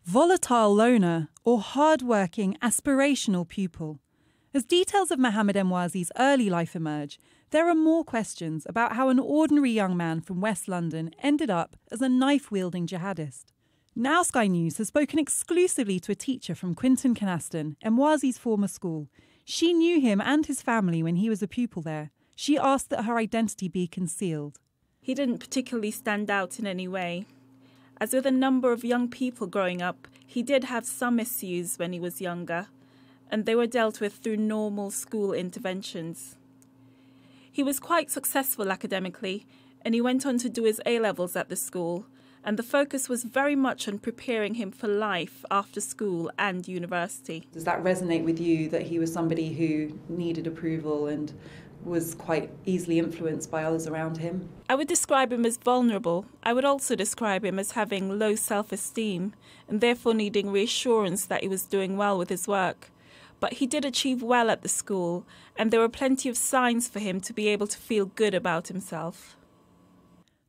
Volatile loner or hard-working, aspirational pupil. As details of Mohammed Emwazi's early life emerge, there are more questions about how an ordinary young man from West London ended up as a knife-wielding jihadist. Now Sky News has spoken exclusively to a teacher from Quinton Canaston, Emwazi's former school. She knew him and his family when he was a pupil there. She asked that her identity be concealed. He didn't particularly stand out in any way. As with a number of young people growing up, he did have some issues when he was younger, and they were dealt with through normal school interventions. He was quite successful academically, and he went on to do his A-levels at the school, and the focus was very much on preparing him for life after school and university. Does that resonate with you, that he was somebody who needed approval and was quite easily influenced by others around him? I would describe him as vulnerable. I would also describe him as having low self-esteem and therefore needing reassurance that he was doing well with his work. But he did achieve well at the school, and there were plenty of signs for him to be able to feel good about himself.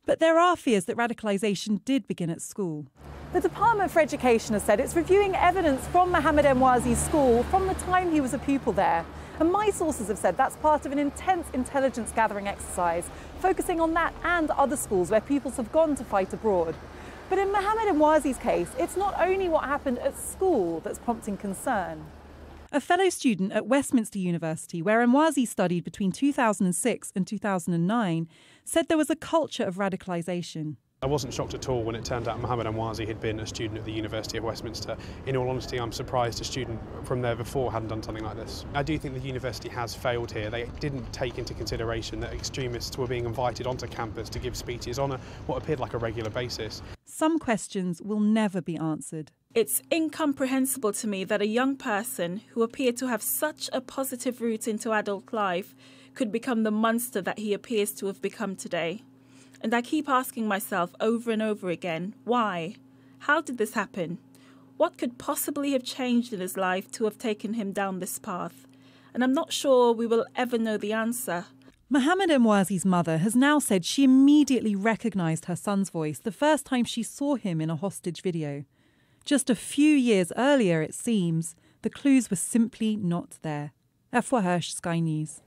But there are fears that radicalisation did begin at school. The Department for Education has said it's reviewing evidence from Mohammed Emwazi's school from the time he was a pupil there. And my sources have said that's part of an intense intelligence gathering exercise, focusing on that and other schools where pupils have gone to fight abroad. But in Mohammed Emwazi's case, it's not only what happened at school that's prompting concern. A fellow student at Westminster University, where Emwazi studied between 2006 and 2009, said there was a culture of radicalisation. I wasn't shocked at all when it turned out Mohammed Emwazi had been a student at the University of Westminster. In all honesty, I'm surprised a student from there before hadn't done something like this. I do think the university has failed here. They didn't take into consideration that extremists were being invited onto campus to give speeches on what appeared like a regular basis. Some questions will never be answered. It's incomprehensible to me that a young person who appeared to have such a positive route into adult life could become the monster that he appears to have become today. And I keep asking myself over and over again, why? How did this happen? What could possibly have changed in his life to have taken him down this path? And I'm not sure we will ever know the answer. Mohammed Emwazi's mother has now said she immediately recognised her son's voice the first time she saw him in a hostage video. Just a few years earlier, it seems, the clues were simply not there. Afua Hirsch, Sky News.